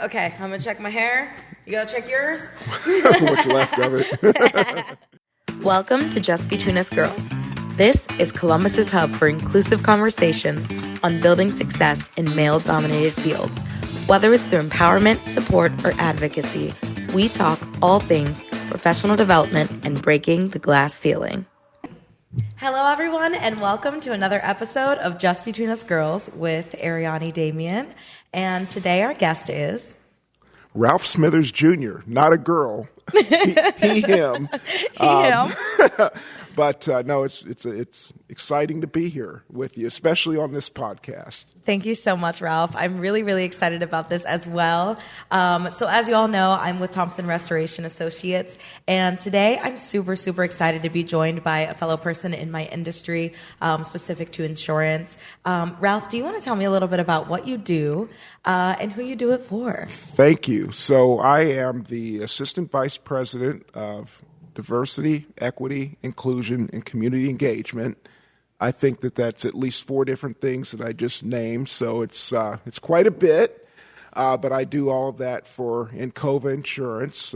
Okay, I'm gonna check my hair. You gotta check yours? What's left of it? Welcome to Just Between Us Girls. This is Columbus's hub for inclusive conversations on building success in male-dominated fields. Whether it's through empowerment, support, or advocacy, we talk all things professional development and breaking the glass ceiling. Hello, everyone, and welcome to another episode of Just Between Us Girls with Arianny Damian. And today our guest is... Ralph Smithers Jr., not a girl. He him. him. But no, it's exciting to be here with you, especially on this podcast. Thank you so much, Ralph. I'm really, really excited about this as well. So as you all know, I'm with Thompson Restoration Associates, and today I'm super, super excited to be joined by a fellow person in my industry, specific to insurance. Ralph, do you want to tell me a little bit about what you do and who you do it for? Thank you. So I am the Assistant Vice President of Diversity, Equity, Inclusion, and Community Engagement. I think that that's at least 4 different things that I just named, so it's quite a bit. But I do all of that for Encova Insurance,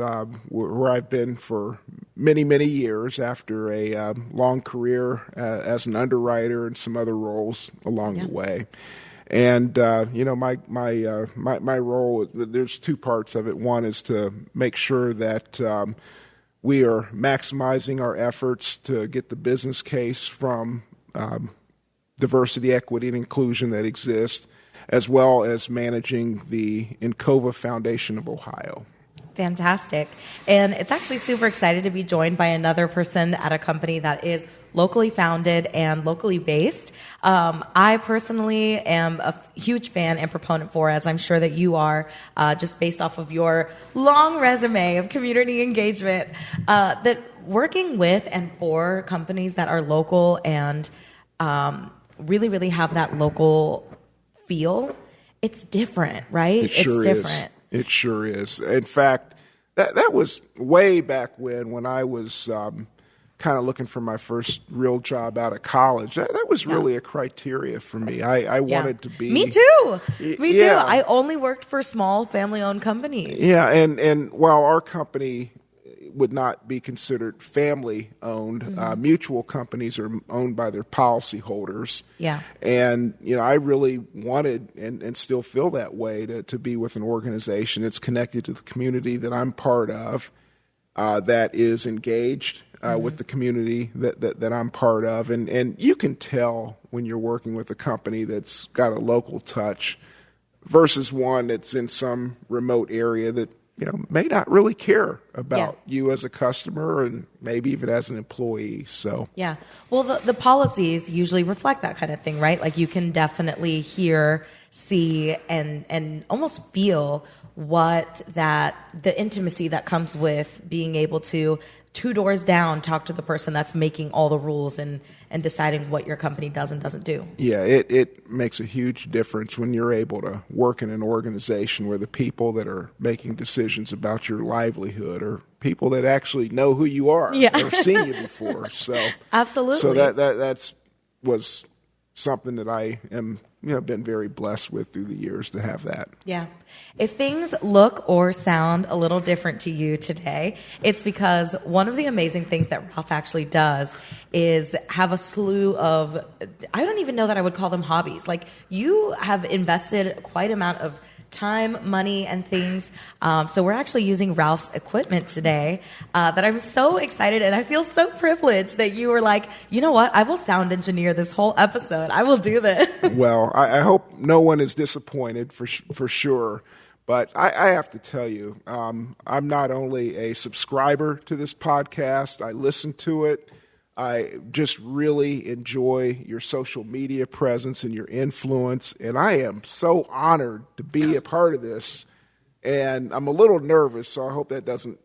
where I've been for many, many years after a long career as an underwriter and some other roles along the way. And my role, there's 2 parts of it. One is to make sure that we are maximizing our efforts to get the business case from diversity, equity, and inclusion that exists, as well as managing the Encova Foundation of Ohio. Fantastic. And it's actually super excited to be joined by another person at a company that is locally founded and locally based. I personally am a huge fan and proponent for, as I'm sure that you are, just based off of your long resume of community engagement, that working with and for companies that are local and really, really have that local feel, it's different, right? It sure it's different. It sure is. In fact, that was way back when I was kind of looking for my first real job out of college. That was really a criteria for me. I wanted to be... Me too. Me too. I only worked for small family-owned companies. Yeah, and while our company would not be considered family-owned, mutual companies are owned by their policyholders. Yeah. And, I really wanted and still feel that way to be with an organization that's connected to the community that I'm part of, that is engaged with the community that I'm part of. And you can tell when you're working with a company that's got a local touch versus one that's in some remote area that may not really care about you as a customer and maybe even as an employee. So yeah, well, the policies usually reflect that kind of thing, right? Like you can definitely hear, see, and almost feel what the intimacy that comes with being able to 2 doors down talk to the person that's making all the rules and deciding what your company does and doesn't do. Yeah, it makes a huge difference when you're able to work in an organization where the people that are making decisions about your livelihood are people that actually know who you are or have seen you before. So absolutely. So that's was something that I am been very blessed with through the years to have that. Yeah. If things look or sound a little different to you today, it's because one of the amazing things that Ralph actually does is have a slew of, I don't even know that I would call them hobbies. Like you have invested quite amount of time, money, and things. So we're actually using Ralph's equipment today that I'm so excited, and I feel so privileged that you were like, you know what, I will sound engineer this whole episode. I will do this. Well, I hope no one is disappointed for sure. But I have to tell you, I'm not only a subscriber to this podcast, I listen to it. I just really enjoy your social media presence and your influence, and I am so honored to be a part of this. And I'm a little nervous, so I hope that doesn't,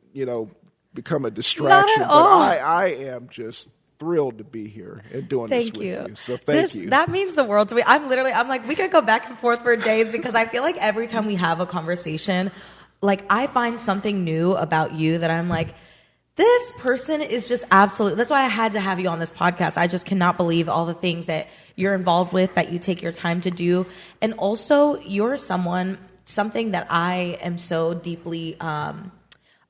become a distraction. Not at all. But I am just thrilled to be here and doing this with you. So thank you. That means the world to me. I'm like, we could go back and forth for days because I feel like every time we have a conversation, like I find something new about you that I'm like, this person is just absolute. That's why I had to have you on this podcast. I just cannot believe all the things that you're involved with, that you take your time to do. And also, you're someone something that I am so deeply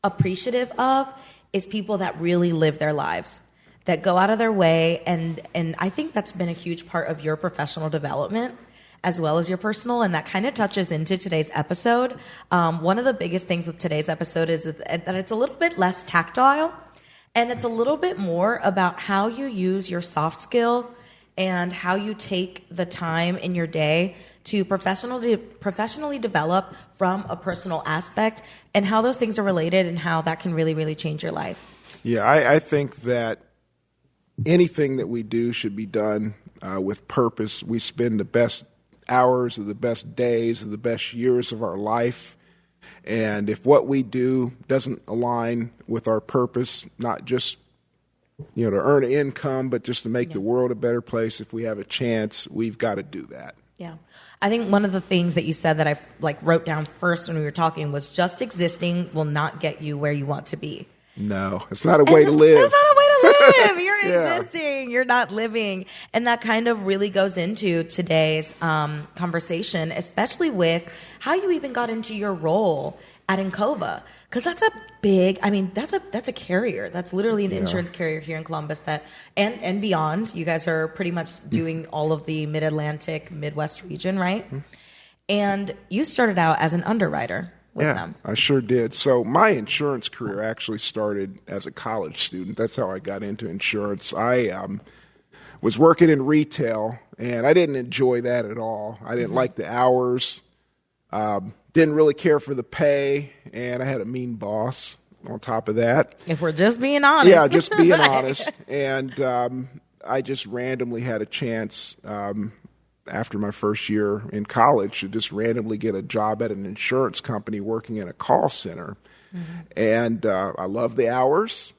appreciative of is people that really live their lives, that go out of their way. And I think that's been a huge part of your professional development as well as your personal. And that kind of touches into today's episode. One of the biggest things with today's episode is that it's a little bit less tactile and it's a little bit more about how you use your soft skill and how you take the time in your day to professionally develop from a personal aspect, and how those things are related and how that can really, really change your life. Yeah, I think that anything that we do should be done with purpose. We spend the best hours of the best days of the best years of our life. And if what we do doesn't align with our purpose, not just to earn an income, but just to make the world a better place, if we have a chance, we've got to do that. Yeah. I think one of the things that you said that I wrote down first when we were talking was just existing will not get you where you want to be. No, it's not a way to live. It's not a way to live. You're Yeah. existing. You're not living. And that kind of really goes into today's conversation, especially with how you even got into your role at Encova. Because that's a big, that's a carrier. That's literally an insurance carrier here in Columbus and beyond. You guys are pretty much doing all of the Mid-Atlantic, Midwest region, right? Mm-hmm. And you started out as an underwriter with them. I sure did. So my insurance career actually started as a college student. That's how I got into insurance. I was working in retail, and I didn't enjoy that at all. I didn't like the hours. Didn't really care for the pay, and I had a mean boss on top of that. If we're just being honest. Yeah, just being honest. And I just randomly had a chance after my first year in college to just randomly get a job at an insurance company working in a call center. Mm-hmm. And I loved the hours.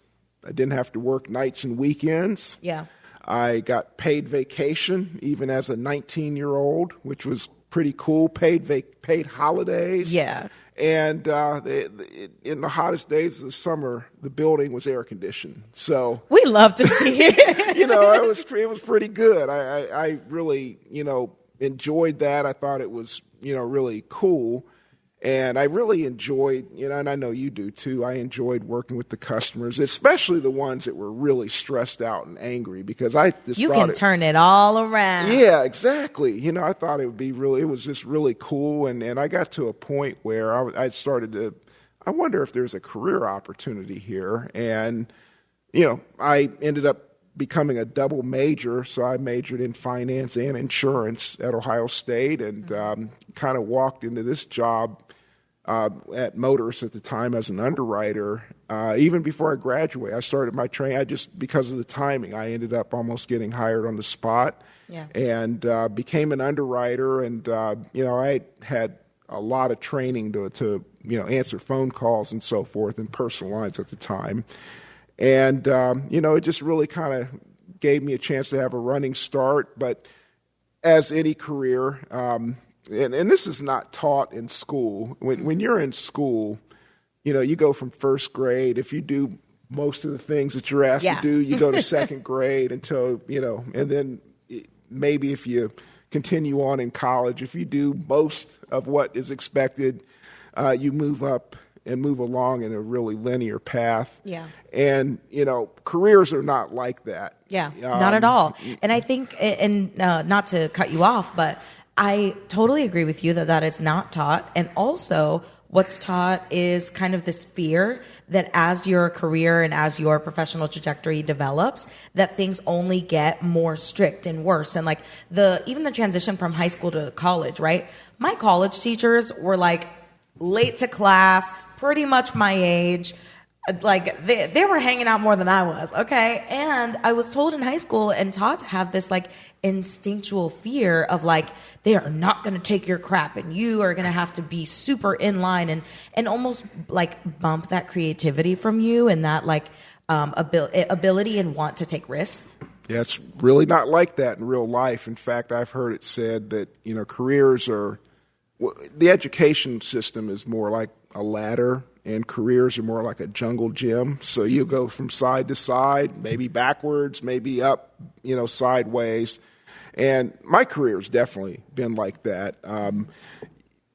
I didn't have to work nights and weekends. Yeah. I got paid vacation even as a 19-year-old, which was pretty cool. Paid holidays. Yeah. And in the hottest days of the summer, the building was air conditioned. So we love to see it. It was pretty good. I really enjoyed that. I thought it was really cool. And I really enjoyed, and I know you do too, I enjoyed working with the customers, especially the ones that were really stressed out and angry, because I just you can turn it all around. Yeah, exactly. I thought it was just really cool. And I got to a point where I started to, I wonder if there's a career opportunity here. And, I ended up becoming a double major. So I majored in finance and insurance at Ohio State, and kind of walked into this job at Motors at the time as an underwriter. Even before I graduated, I started my training. Because of the timing, I ended up almost getting hired on the spot. Yeah. And became an underwriter. And I had a lot of training to answer phone calls and so forth in personal lines at the time. And it just really kind of gave me a chance to have a running start. But as any career, and this is not taught in school. When you're in school, you go from first grade. If you do most of the things that you're asked to do, you go to second grade until, and then maybe if you continue on in college, if you do most of what is expected, you move up and move along in a really linear path. Yeah. And, careers are not like that. Yeah, not at all. And I think, and not to cut you off, but I totally agree with you that is not taught. And also what's taught is kind of this fear that as your career and as your professional trajectory develops, that things only get more strict and worse. And even the transition from high school to college, right? My college teachers were late to class, pretty much my age. They were hanging out more than I was, okay? And I was told in high school and taught to have this instinctual fear of they are not going to take your crap and you are going to have to be super in line and almost bump that creativity from you and that ability and want to take risks. Yeah, it's really not like that in real life. In fact, I've heard it said that, careers are, the education system is more like a ladder, and careers are more like a jungle gym. So you go from side to side, maybe backwards, maybe up, sideways. And my career has definitely been like that.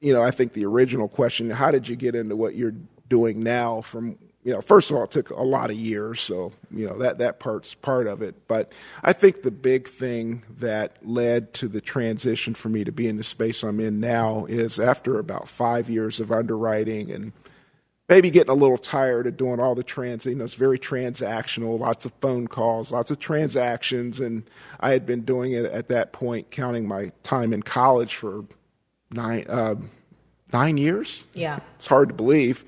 I think the original question, how did you get into what you're doing now? From, first of all, it took a lot of years, so, that part's part of it. But I think the big thing that led to the transition for me to be in the space I'm in now is after about 5 years of underwriting and maybe getting a little tired of doing all the it's very transactional, lots of phone calls, lots of transactions. And I had been doing it at that point, counting my time in college for 9 years. Yeah. It's hard to believe.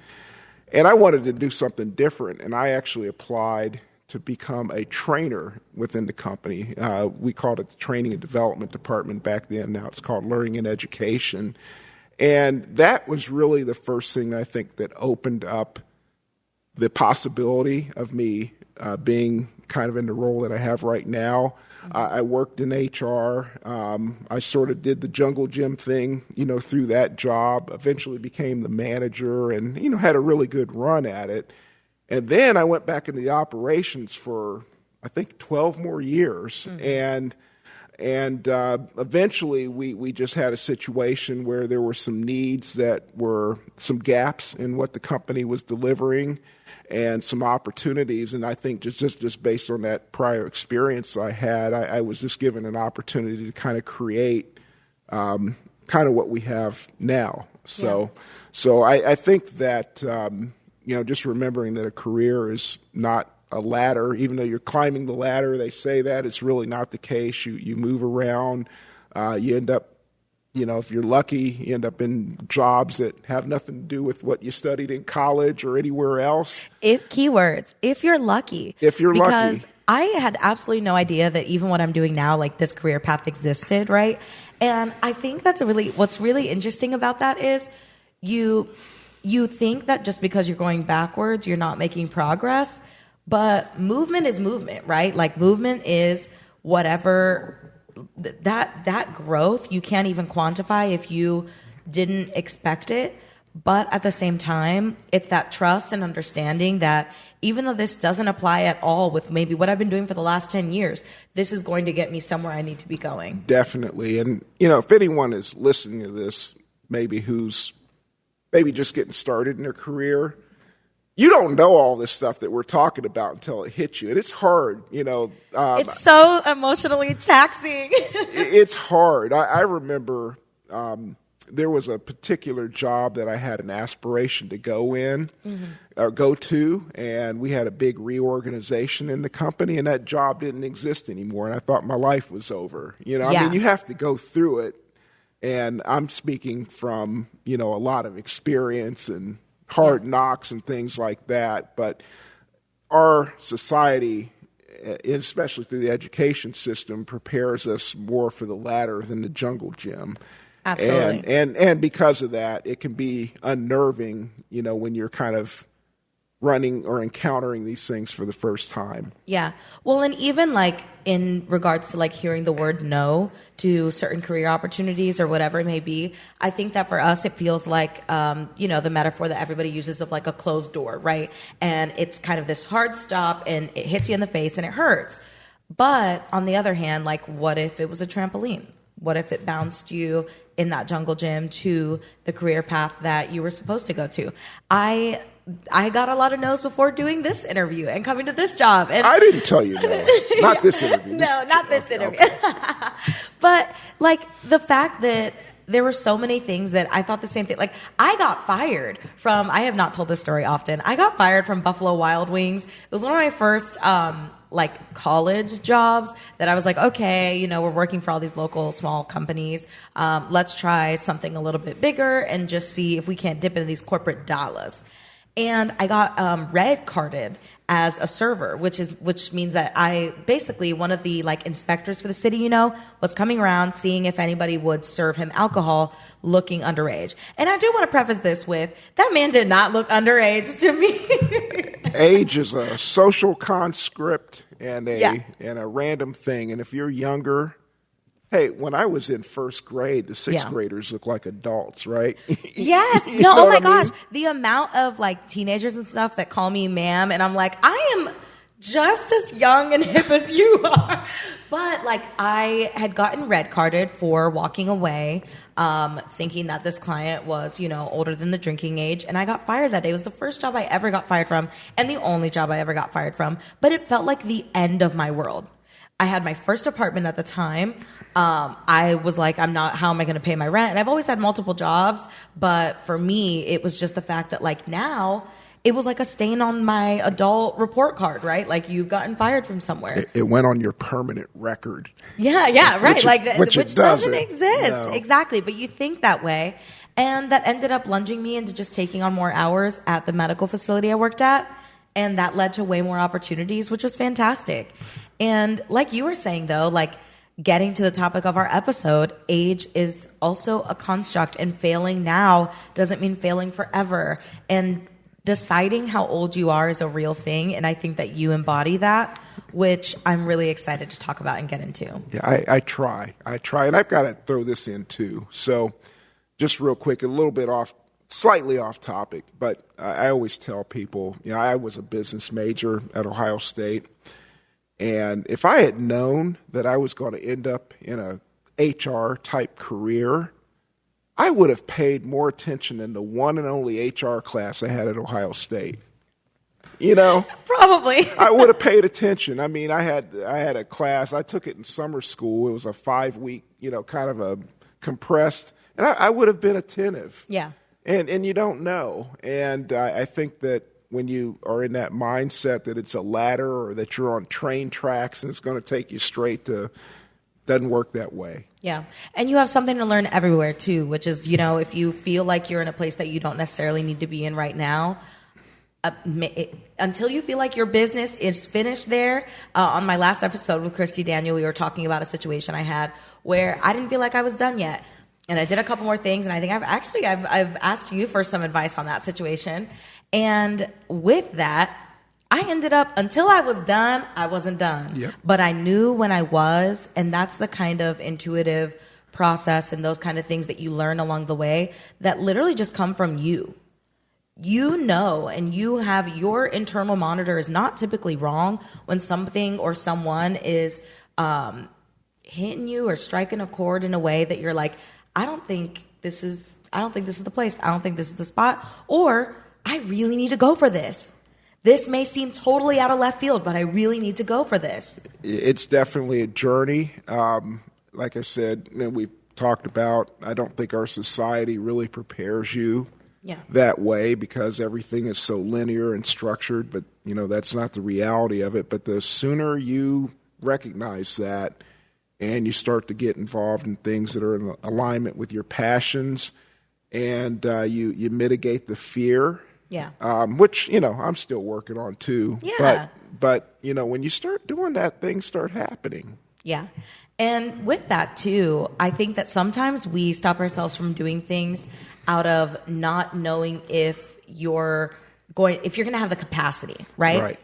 And I wanted to do something different. And I actually applied to become a trainer within the company. We called it the Training and Development Department back then. Now it's called Learning and Education. And that was really the first thing I think that opened up the possibility of me being kind of in the role that I have right now. I worked in HR. I sort of did the jungle gym thing, through that job, eventually became the manager and, had a really good run at it. And then I went back into the operations for, I think, 12 more years. And eventually we just had a situation where there were some needs that were some gaps in what the company was delivering and some opportunities. And I think just based on that prior experience I had, I was just given an opportunity to kind of create kind of what we have now. So I think that, just remembering that a career is not a ladder, even though you're climbing the ladder, they say that it's really not the case. You move around, you end up, if you're lucky, you end up in jobs that have nothing to do with what you studied in college or anywhere else. Keywords, if you're lucky. If you're lucky. Because I had absolutely no idea that even what I'm doing now, like this career path existed, right? And I think what's really interesting about that is you think that just because you're going backwards, you're not making progress. But movement is movement, right? Like movement is whatever that growth you can't even quantify if you didn't expect it. But at the same time, it's that trust and understanding that even though this doesn't apply at all with maybe what I've been doing for the last 10 years, this is going to get me somewhere I need to be going. Definitely. And, if anyone is listening to this, who's just getting started in their career, you don't know all this stuff that we're talking about until it hits you. And it's hard, it's so emotionally taxing. It's hard. I remember there was a particular job that I had an aspiration to go to, and we had a big reorganization in the company, and that job didn't exist anymore. And I thought my life was over. You have to go through it. And I'm speaking from, a lot of experience and hard knocks and things like that. But our society, especially through the education system, prepares us more for the ladder than the jungle gym. Absolutely. And because of that, it can be unnerving, when you're kind of running or encountering these things for the first time. Yeah. Well, and even like in regards to like hearing the word no to certain career opportunities or whatever it may be, I think that for us, it feels like, the metaphor that everybody uses of like a closed door, right? And it's kind of this hard stop and it hits you in the face and it hurts. But on the other hand, like what if it was a trampoline? What if it bounced you in that jungle gym to the career path that you were supposed to go to? I got a lot of no's before doing this interview and coming to this job. And I didn't tell you no. Not this interview. Not this interview. Okay. But like the fact that there were so many things that I thought the same thing. Like I got fired from, I have not told this story often. I got fired from Buffalo Wild Wings. It was one of my first college jobs that I was like, okay, we're working for all these local small companies. Let's try something a little bit bigger and just see if we can't dip into these corporate dollars. And I got red carded as a server, which means that I basically, one of the like inspectors for the city, was coming around seeing if anybody would serve him alcohol looking underage. And I do want to preface this with, that man did not look underage to me. Age is a social conscript and a random thing. And if you're younger, hey, when I was in first grade, the sixth graders look like adults, right? Yes. No, oh my gosh. The amount of like teenagers and stuff that call me ma'am, and I'm like, I am just as young and hip as you are. But like I had gotten red carded for walking away, thinking that this client was, older than the drinking age. And I got fired that day. It was the first job I ever got fired from and the only job I ever got fired from. But it felt like the end of my world. I had my first apartment at the time. I was like, how am I going to pay my rent? And I've always had multiple jobs. But for me, it was just the fact that like now it was like a stain on my adult report card, right? Like you've gotten fired from somewhere. It went on your permanent record. Yeah, right. Which doesn't exist. No. Exactly. But you think that way. And that ended up lunging me into just taking on more hours at the medical facility I worked at. And that led to way more opportunities, which was fantastic. And like you were saying, though, like getting to the topic of our episode, age is also a construct, and failing now doesn't mean failing forever. And deciding how old you are is a real thing. And I think that you embody that, which I'm really excited to talk about and get into. Yeah, I try. And I've got to throw this in too. So just real quick, a little bit slightly off topic, but I always tell people, I was a business major at Ohio State. And if I had known that I was going to end up in a HR type career, I would have paid more attention in the one and only HR class I had at Ohio State. Probably. I would have paid attention. I mean, I had a class. I took it in summer school. It was a 5-week, kind of a compressed, and I would have been attentive. Yeah. And you don't know. And I think that when you are in that mindset that it's a ladder or that you're on train tracks and it's going to take you straight to, doesn't work that way. Yeah. And you have something to learn everywhere too, which is, if you feel like you're in a place that you don't necessarily need to be in right now, until you feel like your business is finished there. On my last episode with Christy Daniel, we were talking about a situation I had where I didn't feel like I was done yet. And I did a couple more things, and I think I've asked you for some advice on that situation. And with that, I ended up, until I was done, I wasn't done. Yep. But I knew when I was, and that's the kind of intuitive process and those kind of things that you learn along the way that literally just come from you. And you have your internal monitor is not typically wrong when something or someone is hitting you or striking a chord in a way that you're like, I don't think this is the place. I don't think this is the spot. Or I really need to go for this. This may seem totally out of left field, but I really need to go for this. It's definitely a journey. Like I said, we've talked about, I don't think our society really prepares you that way because everything is so linear and structured, but that's not the reality of it. But the sooner you recognize that and you start to get involved in things that are in alignment with your passions and you mitigate the fear, which, I'm still working on too. Yeah. But when you start doing that, things start happening. Yeah. And with that too, I think that sometimes we stop ourselves from doing things out of not knowing if you're going to have the capacity, right? Right.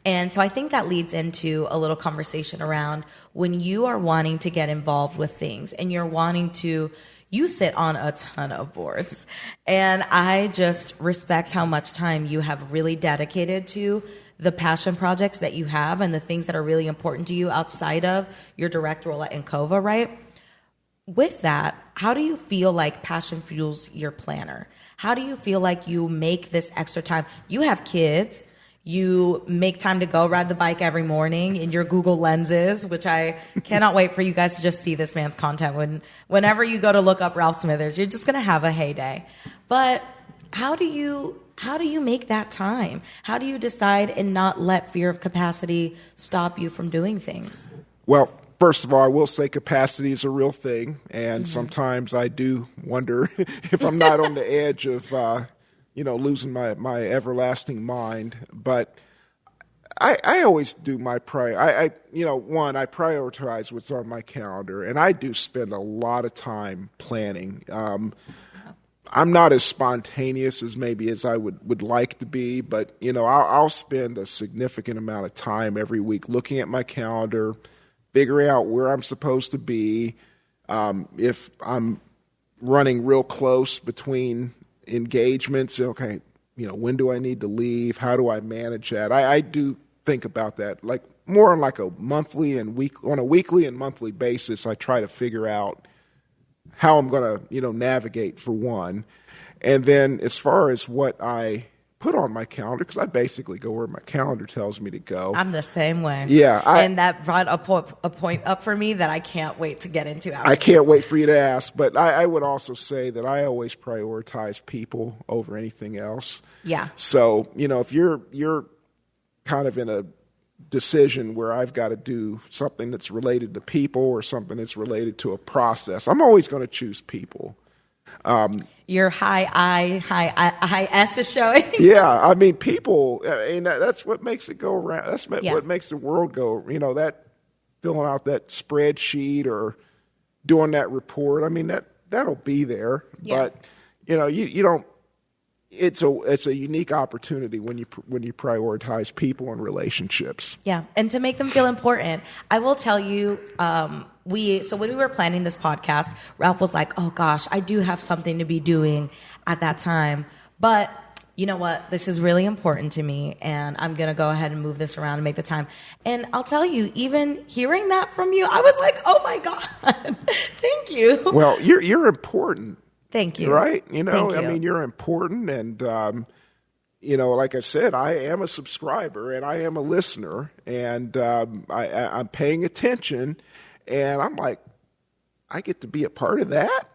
And so I think that leads into a little conversation around when you are wanting to get involved with things and you sit on a ton of boards. And I just respect how much time you have really dedicated to the passion projects that you have and the things that are really important to you outside of your direct role at Encova, right? With that, how do you feel like passion fuels your planner? How do you feel like you make this extra time? You have kids. You make time to go ride the bike every morning in your Google lenses, which I cannot wait for you guys to just see this man's content. Whenever you go to look up Ralph Smithers, you're just going to have a heyday. But how do you make that time? How do you decide and not let fear of capacity stop you from doing things? Well, first of all, I will say capacity is a real thing. And sometimes I do wonder if I'm not on the edge of losing my everlasting mind. But I always do my I prioritize what's on my calendar, and I do spend a lot of time planning. I'm not as spontaneous as maybe as I would like to be, but I'll spend a significant amount of time every week looking at my calendar, figuring out where I'm supposed to be. If I'm running real close between engagements, okay, when do I need to leave? How do I manage that? I do think about that. Like more on like a weekly and monthly basis, I try to figure out how I'm going to, navigate for one. And then as far as what I put on my calendar, because I basically go where my calendar tells me to go. I'm the same way. Yeah. And that brought a point up for me that I can't wait to get into. I can't wait for you to ask. But I would also say that I always prioritize people over anything else. Yeah. So, if you're kind of in a decision where I've got to do something that's related to people or something that's related to a process, I'm always going to choose people. Your high S is showing. Yeah, I mean, people, that's what makes it go around. That's what makes the world go, that filling out that spreadsheet or doing that report. I mean, that'll be there. Yeah. But, you don't, it's a unique opportunity when you prioritize people and relationships. Yeah, and to make them feel important. I will tell you, when we were planning this podcast, Ralph was like, "Oh gosh, I do have something to be doing at that time, but you know what? This is really important to me, and I'm gonna go ahead and move this around and make the time." And I'll tell you, even hearing that from you, I was like, "Oh my God, thank you." Well, you're important. Thank you. Right? Thank you. I mean, you're important. And, like I said, I am a subscriber and I am a listener. And I'm paying attention. And I'm like, I get to be a part of that?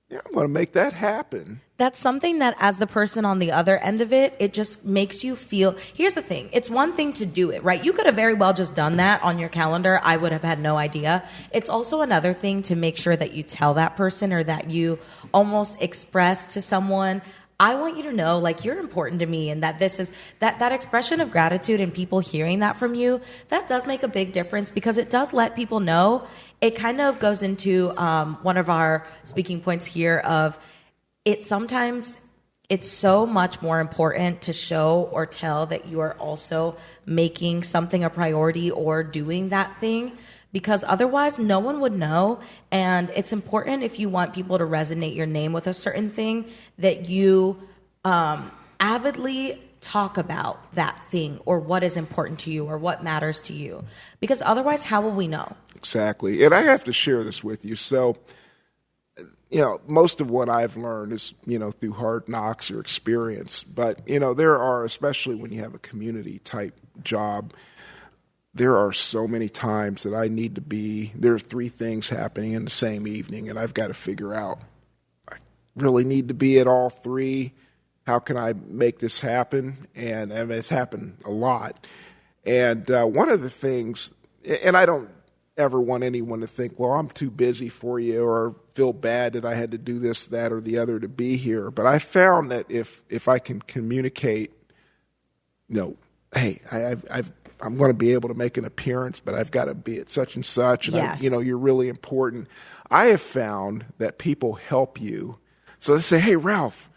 Yeah, I'm going to make that happen. That's something that as the person on the other end of it, it just makes you feel, here's the thing. It's one thing to do it, right? You could have very well just done that on your calendar. I would have had no idea. It's also another thing to make sure that you tell that person or that you almost express to someone, I want you to know, like, you're important to me, and that this is that expression of gratitude and people hearing that from you, that does make a big difference because it does let people know. It kind of goes into one of our speaking points here of sometimes it's so much more important to show or tell that you are also making something a priority or doing that thing, because otherwise no one would know. And it's important, if you want people to resonate your name with a certain thing, that you avidly talk about that thing or what is important to you or what matters to you, because otherwise how will we know? Exactly. And I have to share this with you. So, most of what I've learned is, through hard knocks or experience. But, there are, especially when you have a community type job, there are so many times that I need to there's 3 things happening in the same evening, and I've got to figure out, I really need to be at all 3. How can I make this happen? And it's happened a lot. And one of the things, and I don't ever want anyone to think, well, I'm too busy for you, or feel bad that I had to do this, that, or the other to be here. But I found that if I can communicate, hey, I'm going to be able to make an appearance, but I've got to be at such and such, and yes. You're really important. I have found that people help you. So they say, hey, Ralph,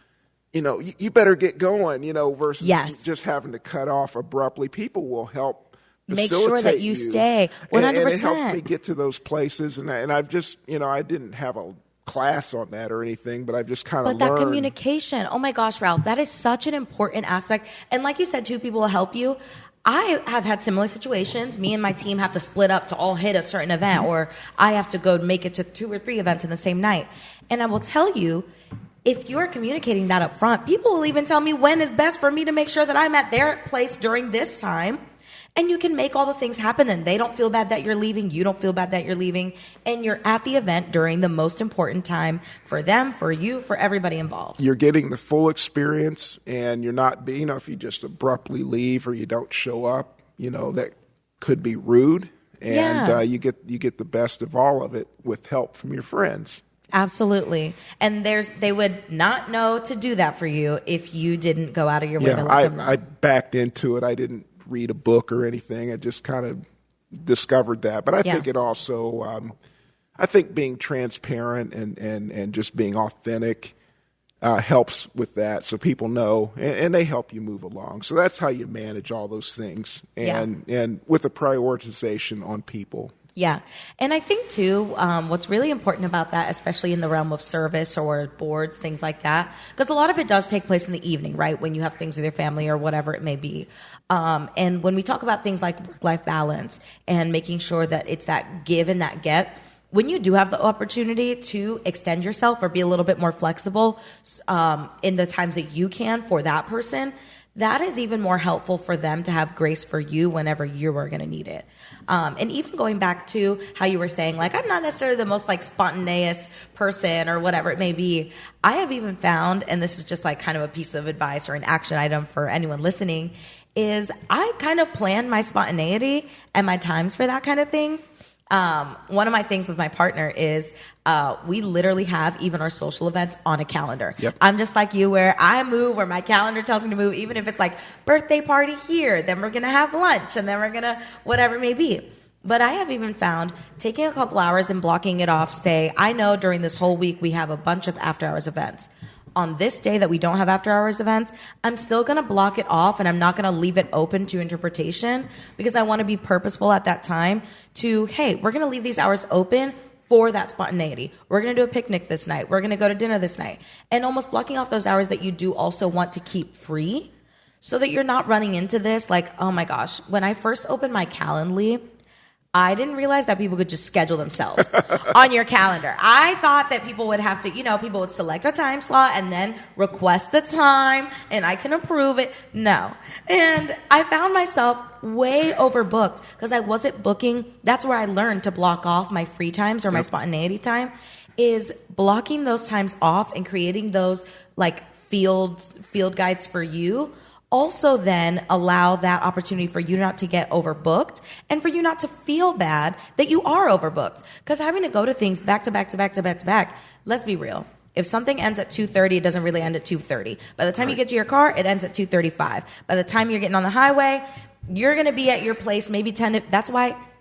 you better get going, versus yes. just having to cut off abruptly. People will help make sure that you stay 100%. And it helps me get to those places. And I've just, I didn't have a class on that or anything, but I've just kind of learned. But that communication, oh my gosh, Ralph, that is such an important aspect. And like you said, 2 people will help you. I have had similar situations. Me and my team have to split up to all hit a certain event, or I have to go make it to 2 or 3 events in the same night. And I will tell you, if you're communicating that up front, people will even tell me when is best for me to make sure that I'm at their place during this time. And you can make all the things happen, and they don't feel bad that you're leaving. You don't feel bad that you're leaving. And you're at the event during the most important time for them, for you, for everybody involved. You're getting the full experience, and you're not being, if you just abruptly leave or you don't show up, that could be rude. And you get the best of all of it with help from your friends. Absolutely. And they would not know to do that for you if you didn't go out of your way to let them know. I backed into it. I didn't read a book or anything. I just kind of discovered that. But I think it also, I think being transparent and just being authentic helps with that. So people know, and they help you move along. So that's how you manage all those things. And with a prioritization on people. Yeah. And I think too, what's really important about that, especially in the realm of service or boards, things like that, because a lot of it does take place in the evening, right? When you have things with your family or whatever it may be. And when we talk about things like work-life balance and making sure that it's that give and that get, when you do have the opportunity to extend yourself or be a little bit more flexible in the times that you can for that person, that is even more helpful for them to have grace for you whenever you are going to need it. And even going back to how you were saying, like, I'm not necessarily the most like spontaneous person or whatever it may be. I have even found, and this is just like kind of a piece of advice or an action item for anyone listening, is I kind of plan my spontaneity and my times for that kind of thing. One of my things with my partner is we literally have even our social events on a calendar. Yep. I'm just like you, where I move where my calendar tells me to move, even if it's like birthday party here, then we're going to have lunch, and then we're going to whatever it may be. But I have even found taking a couple hours and blocking it off, say, I know during this whole week we have a bunch of after hours events. On this day that we don't have after hours events, I'm still going to block it off, and I'm not going to leave it open to interpretation, because I want to be purposeful at that time to, hey, we're going to leave these hours open for that spontaneity. We're going to do a picnic this night. We're going to go to dinner this night. And almost blocking off those hours that you do also want to keep free, so that you're not running into this like, oh my gosh, when I first opened my Calendly, I didn't realize that people could just schedule themselves on your calendar. I thought that people would have to, people would select a time slot and then request a time and I can approve it. No. And I found myself way overbooked because I wasn't booking. That's where I learned to block off my free times or my spontaneity time, is blocking those times off and creating those like field guides for you. Also then allow that opportunity for you not to get overbooked and for you not to feel bad that you are overbooked. Because having to go to things back to back to back to back to back, let's be real. If something ends at 2:30, it doesn't really end at 2:30. By the time you get to your car, it ends at 2:35. By the time you're getting on the highway, you're going to be at your place maybe 10 to,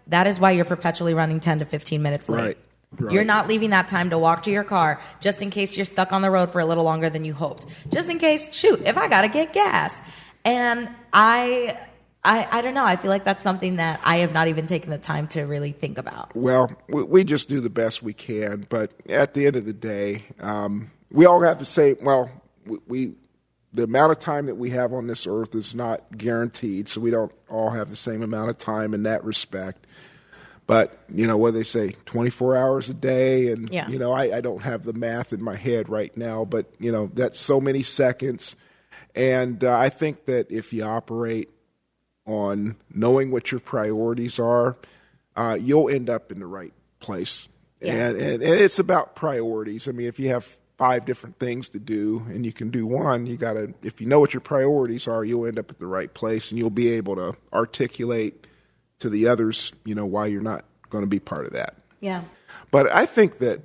that is why you're perpetually running 10 to 15 minutes late. Right. You're not leaving that time to walk to your car just in case you're stuck on the road for a little longer than you hoped. Just in case, shoot, if I got to get gas. And I don't know. I feel like that's something that I have not even taken the time to really think about. Well, we just do the best we can. But at the end of the day, we all have to say, well, the amount of time that we have on this earth is not guaranteed. So we don't all have the same amount of time in that respect. But, what they say, 24 hours a day. And, I don't have the math in my head right now. But, that's so many seconds. And I think that if you operate on knowing what your priorities are, you'll end up in the right place. Yeah. And it's about priorities. I mean, if you have 5 different things to do and you can do one, if you know what your priorities are, you'll end up at the right place, and you'll be able to articulate to the others, why you're not going to be part of that. Yeah. But I think that,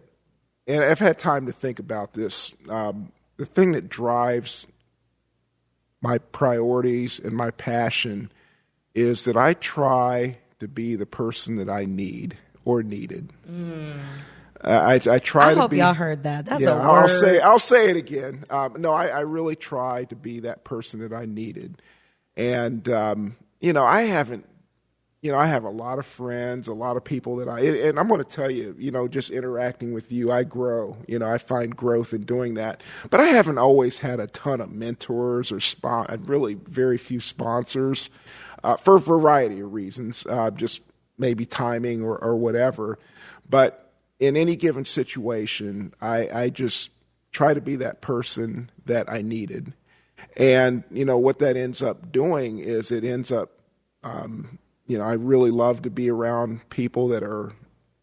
and I've had time to think about this, the thing that drives my priorities and my passion is that I try to be the person that I need or needed. I try. I hope y'all heard that. That's a word. I'll say it again. No, I really try to be that person that I needed, and I haven't. I have a lot of friends, a lot of people that and I'm going to tell you, just interacting with you, I grow. I find growth in doing that. But I haven't always had a ton of mentors or really very few sponsors for a variety of reasons, just maybe timing or whatever. But in any given situation, I just try to be that person that I needed. And, what that ends up doing is it ends up I really love to be around people that are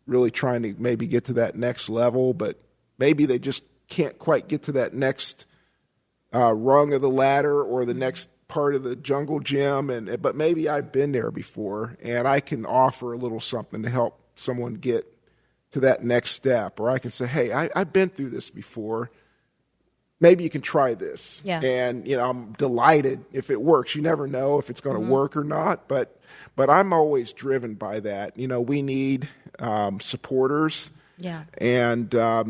really trying to maybe get to that next level, but maybe they just can't quite get to that next rung of the ladder or the next part of the jungle gym. But maybe I've been there before, and I can offer a little something to help someone get to that next step. Or I can say, hey, I've been through this before. Maybe you can try this. Yeah. And, I'm delighted if it works. You never know if it's going to work or not, but I'm always driven by that. We need supporters. Yeah. And, I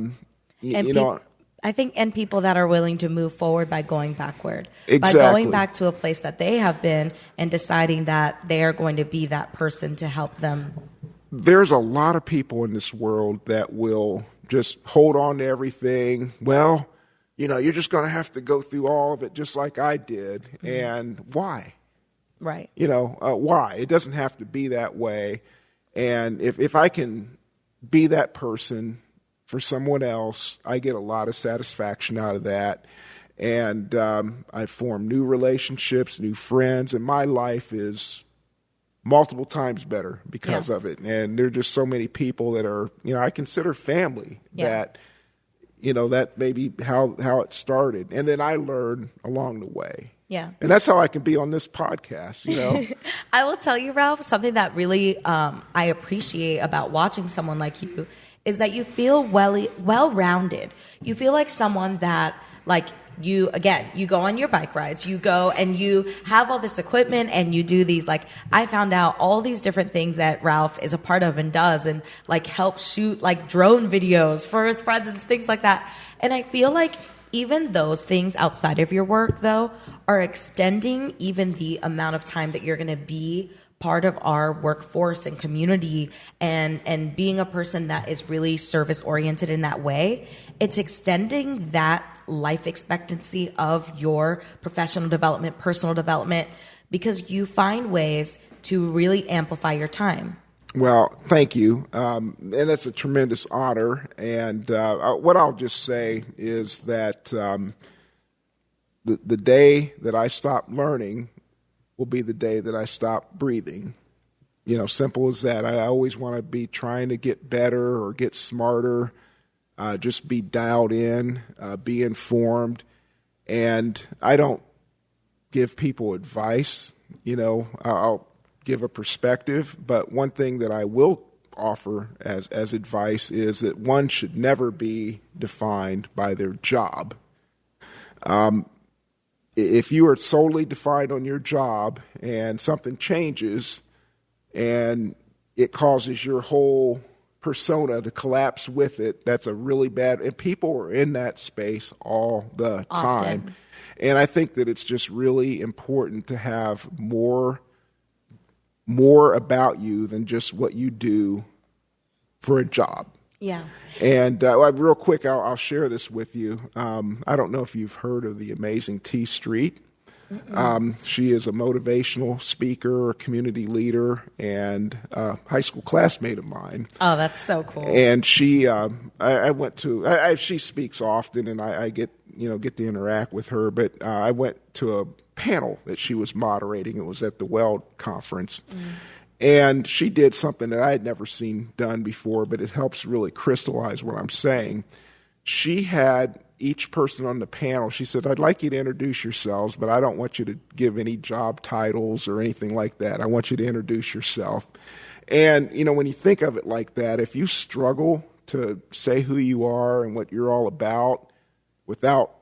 think, and people that are willing to move forward by going backward. Exactly. By going back to a place that they have been and deciding that they are going to be that person to help them there's a lot of people in this world that will just hold on to everything. Well, you're just going to have to go through all of it just like I did. Mm-hmm. And why? Right. Why? It doesn't have to be that way. And if I can be that person for someone else, I get a lot of satisfaction out of that. And I form new relationships, new friends, and my life is multiple times better because of it. And there are just so many people that are, I consider family that, that may be how it started. And then I learn along the way. Yeah. And that's how I can be on this podcast, I will tell you, Ralph, something that really I appreciate about watching someone like you is that you feel well-rounded. You feel like someone that, like, you go on your bike rides, you go and you have all this equipment and you do these, like, I found out all these different things that Ralph is a part of and does, and like helps shoot like drone videos for his friends and things like that. And I feel like even those things outside of your work, though, are extending even the amount of time that you're going to be part of our workforce and community, and being a person that is really service oriented in that way. It's extending that life expectancy of your professional development, personal development, because you find ways to really amplify your time. Well, thank you. And it's a tremendous honor. And what I'll just say is that the day that I stop learning will be the day that I stop breathing. Simple as that. I always want to be trying to get better or get smarter, just be dialed in, be informed. And I don't give people advice. I'll give a perspective. But one thing that I will offer as advice is that one should never be defined by their job. If you are solely defined on your job and something changes and it causes your whole persona to collapse with it, that's a really bad, and people are in that space all the time. Often. And I think that it's just really important to have more about you than just what you do for a job. Yeah. And real quick, I'll share this with you. I don't know if you've heard of the amazing T Street. She is a motivational speaker, a community leader, and a high school classmate of mine. Oh, that's so cool. And she, I went to, she speaks often, and I get to interact with her. But I went to a panel that she was moderating. It was at the Weld conference. And she did something that I had never seen done before, but it helps really crystallize what I'm saying. She had each person on the panel, she said, I'd like you to introduce yourselves, but I don't want you to give any job titles or anything like that. I want you to introduce yourself. And, when you think of it like that, if you struggle to say who you are and what you're all about without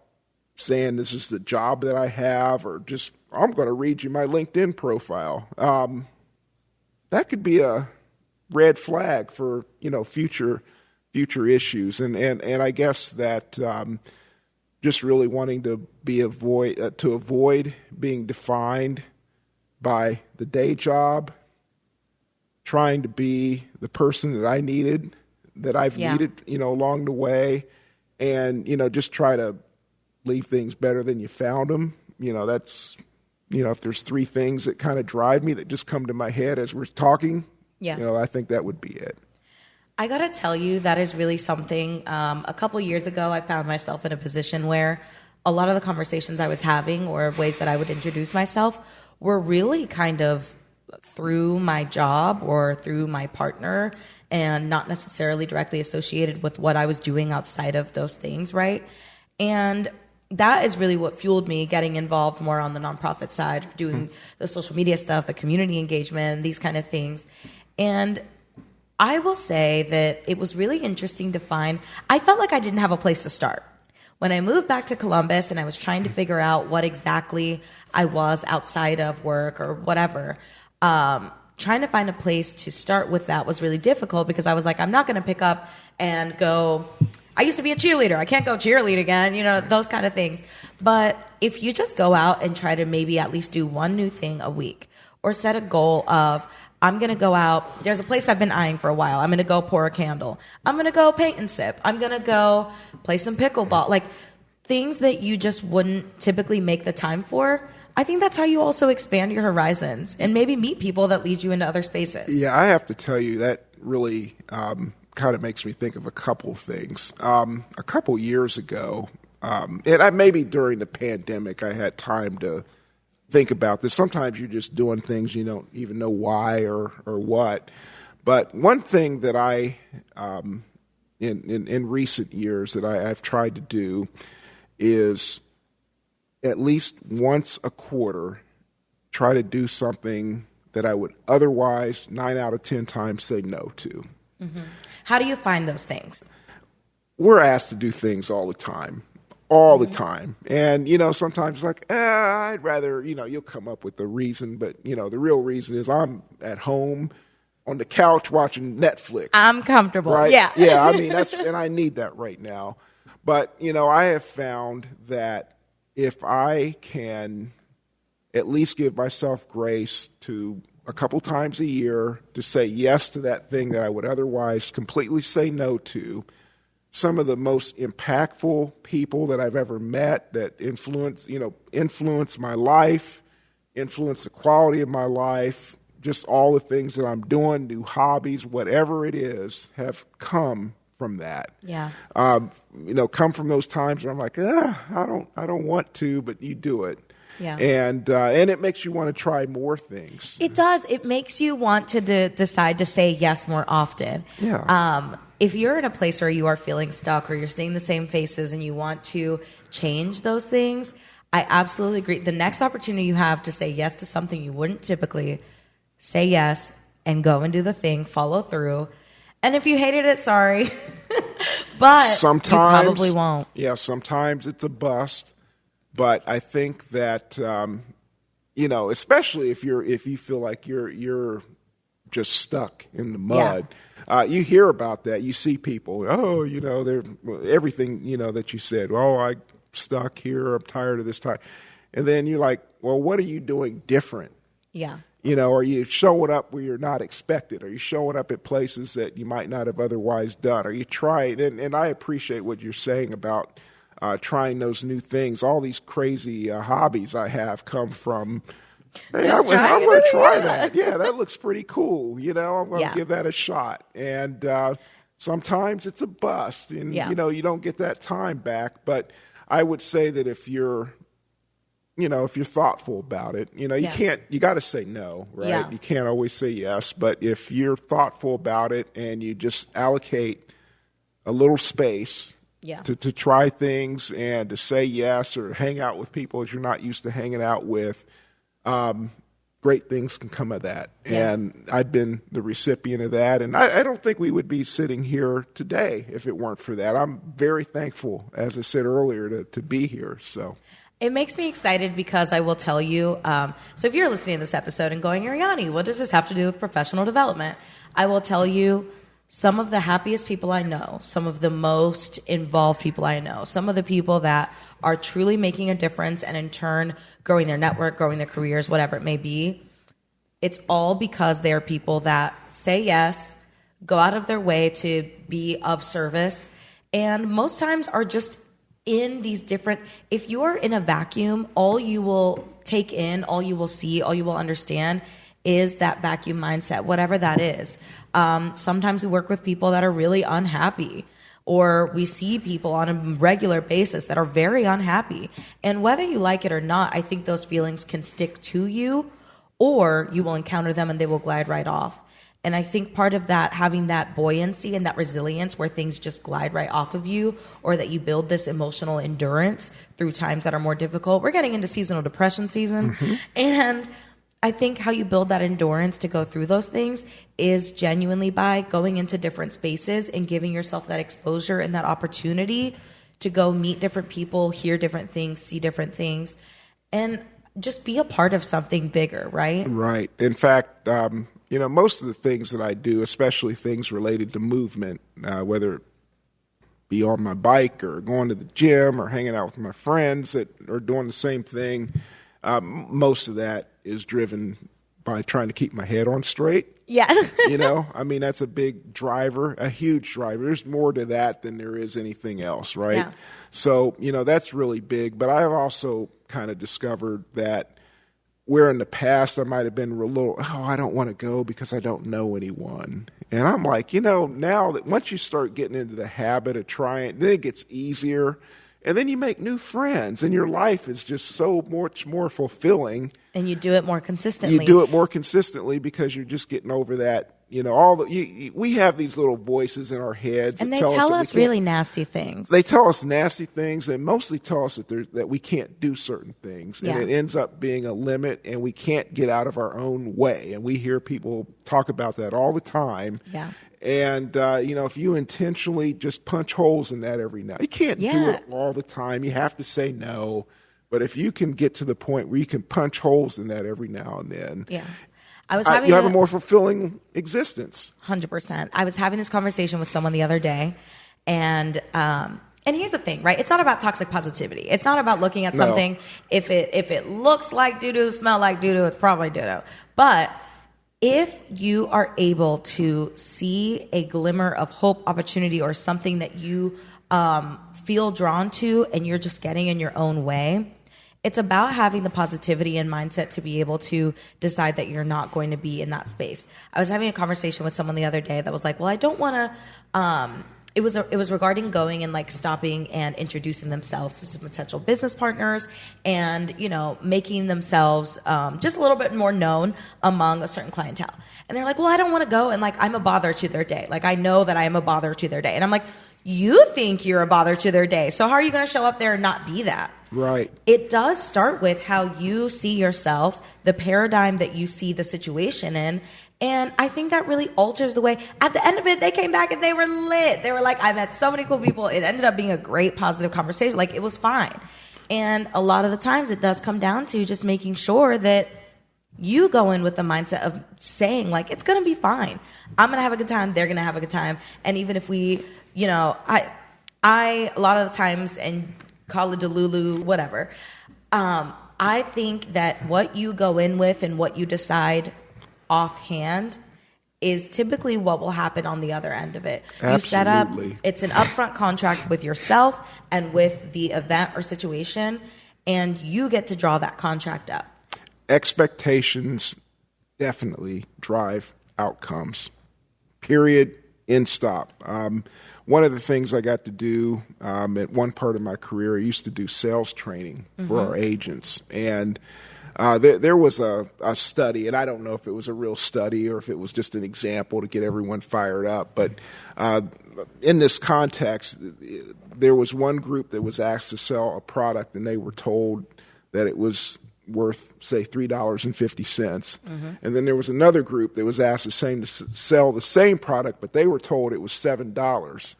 saying this is the job that I have, or just, I'm going to read you my LinkedIn profile, that could be a red flag for, future issues. And I guess that just really wanting to avoid being defined by the day job, trying to be the person that I've needed, along the way, and, just try to leave things better than you found them. That's, if there's three things that kind of drive me that just come to my head as we're talking, I think that would be it. I got to tell you, that is really something. A couple years ago, I found myself in a position where a lot of the conversations I was having, or ways that I would introduce myself, were really kind of through my job or through my partner, and not necessarily directly associated with what I was doing outside of those things, right? And that is really what fueled me getting involved more on the nonprofit side, doing the social media stuff, the community engagement, these kind of things. And I will say that it was really interesting to find, I felt like I didn't have a place to start. When I moved back to Columbus and I was trying to figure out what exactly I was outside of work or whatever, trying to find a place to start with that was really difficult, because I was like, I'm not going to pick up and go, I used to be a cheerleader, I can't go cheerlead again, those kind of things. But if you just go out and try to maybe at least do one new thing a week, or set a goal of, I'm going to go out. There's a place I've been eyeing for a while. I'm going to go pour a candle. I'm going to go paint and sip. I'm going to go play some pickleball. Like things that you just wouldn't typically make the time for. I think that's how you also expand your horizons and maybe meet people that lead you into other spaces. Yeah, I have to tell you that really kind of makes me think of a couple things. A couple years ago, and maybe during the pandemic, I had time to think about this. Sometimes you're just doing things you don't even know why or what. But one thing that I, in recent years, that I've tried to do is at least once a quarter try to do something that I would otherwise 9 out of 10 times say no to. Mm-hmm. How do you find those things? We're asked to do things all the time. All the time. And, sometimes like, I'd rather, you'll come up with the reason, but, the real reason is I'm at home on the couch watching Netflix. I'm comfortable. Right? Yeah. Yeah, I mean, and I need that right now. But, I have found that if I can at least give myself grace to a couple times a year to say yes to that thing that I would otherwise completely say no to, some of the most impactful people that I've ever met that influence my life, influence the quality of my life, just all the things that I'm doing, new hobbies, whatever it is, have come from that. Yeah. Come from those times where I'm like, I don't want to, but you do it. Yeah. And it makes you want to try more things. It does. It makes you want to decide to say yes more often. Yeah. If you're in a place where you are feeling stuck or you're seeing the same faces and you want to change those things, I absolutely agree. The next opportunity you have to say yes to something you wouldn't typically, say yes and go and do the thing, follow through. And if you hated it, sorry. But sometimes, you probably won't. Yeah, sometimes it's a bust. But I think that, especially if you feel like you're just stuck in the mud. Yeah. You hear about that. You see people, they're everything, that you said. Oh, I'm stuck here. I'm tired of this time. And then you're like, well, what are you doing different? Yeah. Are you showing up where you're not expected? Are you showing up at places that you might not have otherwise done? Are you trying? And I appreciate what you're saying about trying those new things. All these crazy hobbies I have come from, hey, I'm going to try that. Yeah, that looks pretty cool. I'm going to give that a shot. And sometimes it's a bust, and you don't get that time back. But I would say that if you're thoughtful about it, you got to say no, right? Yeah. You can't always say yes. But if you're thoughtful about it and you just allocate a little space to try things and to say yes or hang out with people that you're not used to hanging out with, great things can come of that. Yeah. And I've been the recipient of that. And I don't think we would be sitting here today if it weren't for that. I'm very thankful, as I said earlier, to be here. So it makes me excited because I will tell you, so if you're listening to this episode and going, Arianny, what does this have to do with professional development? I will tell you some of the happiest people I know, some of the most involved people I know, some of the people that are truly making a difference and in turn growing their network, growing their careers, whatever it may be. It's all because they are people that say yes, go out of their way to be of service, and most times are just in these different, if you're in a vacuum, all you will take in, all you will see, all you will understand is that vacuum mindset, whatever that is. Sometimes we work with people that are really unhappy, or we see people on a regular basis that are very unhappy. And whether you like it or not, I think those feelings can stick to you, or you will encounter them and they will glide right off. And I think part of that, having that buoyancy and that resilience where things just glide right off of you, or that you build this emotional endurance through times that are more difficult. We're getting into seasonal depression season. Mm-hmm. And I think how you build that endurance to go through those things is genuinely by going into different spaces and giving yourself that exposure and that opportunity to go meet different people, hear different things, see different things, and just be a part of something bigger, right? Right. In fact, most of the things that I do, especially things related to movement, whether it be on my bike or going to the gym or hanging out with my friends that are doing the same thing, most of that is driven by trying to keep my head on straight Yeah. I mean, that's a big driver, a huge driver. There's more to that than there is anything else, right? Yeah. So, that's really big. But I've also kind of discovered that where in the past I might have been a little, I don't want to go because I don't know anyone. And I'm like, now that once you start getting into the habit of trying, then it gets easier. And then you make new friends, and your life is just so much more fulfilling. And you do it more consistently. You do it more consistently because you're just getting over that. We have these little voices in our heads, and they tell us really nasty things. They tell us nasty things, and mostly tell us that we can't do certain things, and it ends up being a limit, and we can't get out of our own way. And we hear people talk about that all the time. Yeah. And, if you intentionally just punch holes in that every now, you can't do it all the time. You have to say no. But if you can get to the point where you can punch holes in that every now and then, you have a more fulfilling existence. 100%. I was having this conversation with someone the other day, and here's the thing, right? It's not about toxic positivity. It's not about looking at something. If it looks like doo-doo, smell like doo-doo, it's probably doo-doo. But if you are able to see a glimmer of hope, opportunity, or something that you feel drawn to, and you're just getting in your own way, it's about having the positivity and mindset to be able to decide that you're not going to be in that space. I was having a conversation with someone the other day that was like, well, I don't want to, it was regarding going and like stopping and introducing themselves to some potential business partners and, making themselves just a little bit more known among a certain clientele. And they're like, well, I don't want to go. And like, I'm a bother to their day. Like, I know that I am a bother to their day. And I'm like, you think you're a bother to their day. So how are you going to show up there and not be that? Right. It does start with how you see yourself, the paradigm that you see the situation in. And I think that really alters the way. At the end of it, they came back and they were lit. They were like, I met so many cool people. It ended up being a great positive conversation. Like, it was fine. And a lot of the times it does come down to just making sure that you go in with the mindset of saying, like, it's going to be fine. I'm going to have a good time. They're going to have a good time. And even if we, I a lot of the times, and call it Delulu, whatever. I think that what you go in with and what you decide offhand is typically what will happen on the other end of it. Absolutely. You set up, it's an upfront contract with yourself and with the event or situation, and you get to draw that contract up. Expectations definitely drive outcomes. Period. End stop. One of the things I got to do at one part of my career, I used to do sales training for our agents. And there was a study, and I don't know if it was a real study or if it was just an example to get everyone fired up. But in this context, there was one group that was asked to sell a product, and they were told that it was worth, say, $3.50. And then there was another group that was asked to sell the same product, but they were told it was $7.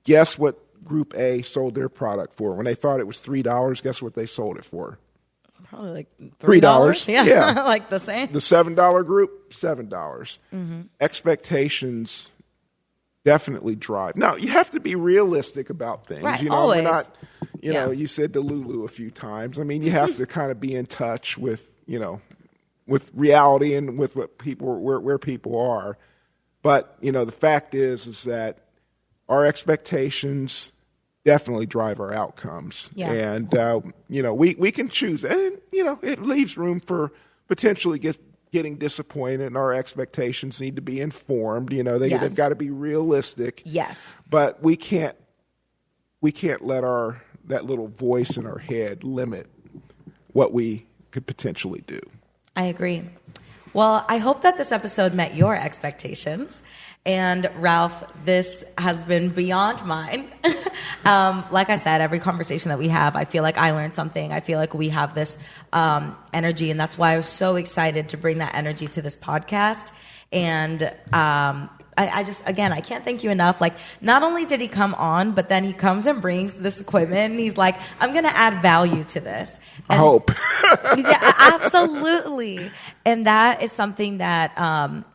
Guess what Group A sold their product for? When they thought it was $3, guess what they sold it for? Probably like $3. Yeah. Like the same. The $7 group, $7. Expectations definitely drive. Now, you have to be realistic about things. Right, We're always. not, you said Delulu a few times. I mean, you have to kind of be in touch with, with reality and with what people, where people are. But, the fact is that our expectations definitely drive our outcomes. Yeah. And, we can choose. And, it leaves room for potentially getting disappointed, and our expectations need to be informed. They've got to be realistic. Yes. But we can't let that little voice in our head limit what we could potentially do. I agree. Well, I hope that this episode met your expectations. And Ralph, this has been beyond mine. Like I said, every conversation that we have, I feel like I learned something. I feel like we have this energy, and that's why I was so excited to bring that energy to this podcast. And I can't thank you enough. Like, not only did he come on, but then he comes and brings this equipment, and he's like, I'm going to add value to this. And, I hope. Yeah, absolutely. And that is something that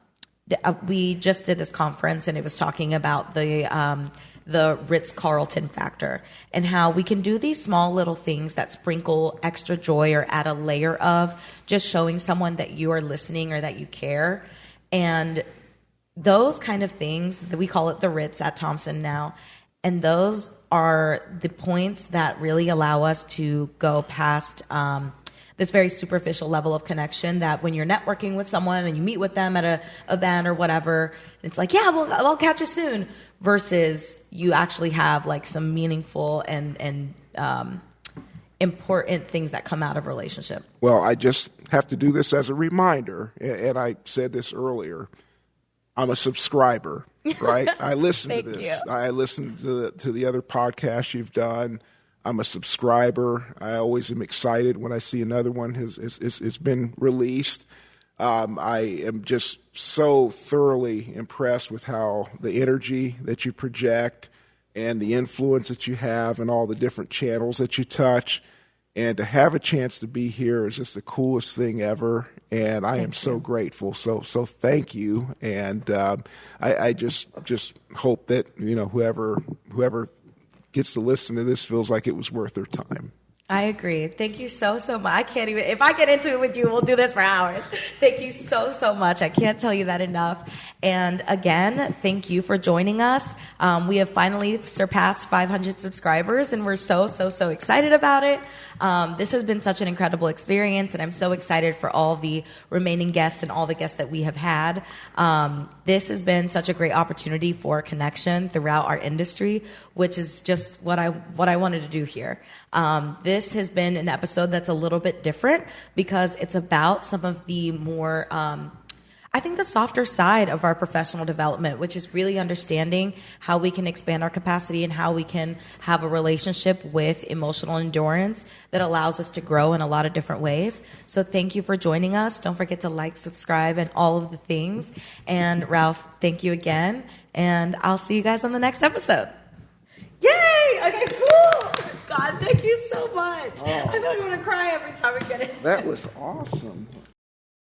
we just did this conference, and it was talking about the Ritz-Carlton factor and how we can do these small little things that sprinkle extra joy or add a layer of just showing someone that you are listening or that you care. And those kind of things, we call it the Ritz at Thompson now, and those are the points that really allow us to go past this very superficial level of connection that when you're networking with someone and you meet with them at an event or whatever, it's like, yeah, well, I'll catch you soon, versus you actually have like some meaningful and important things that come out of a relationship. Well, I just have to do this as a reminder, and I said this earlier. I'm a subscriber, right? I listen to this. You. I listen to the other podcasts you've done. I'm a subscriber. I always am excited when I see another one has been released. I am just so thoroughly impressed with how the energy that you project and the influence that you have and all the different channels that you touch. And to have a chance to be here is just the coolest thing ever. And I am so grateful. So thank you. And I just hope that, whoever gets to listen to this feels like it was worth their time. I agree. Thank you so much. I can't even, if I get into it with you, we'll do this for hours. Thank you so much. I can't tell you that enough. And again, thank you for joining us. We have finally surpassed 500 subscribers, and we're so excited about it. This has been such an incredible experience, and I'm so excited for all the remaining guests and all the guests that we have had. This has been such a great opportunity for connection throughout our industry, which is just what I wanted to do here. This has been an episode that's a little bit different because it's about some of the more, I think, the softer side of our professional development, which is really understanding how we can expand our capacity and how we can have a relationship with emotional endurance that allows us to grow in a lot of different ways. So thank you for joining us. Don't forget to like, subscribe, and all of the things. And Ralph, thank you again. And I'll see you guys on the next episode. Yay! Okay, cool. God, thank you so much. I feel like I'm going to cry every time we get it. That was awesome.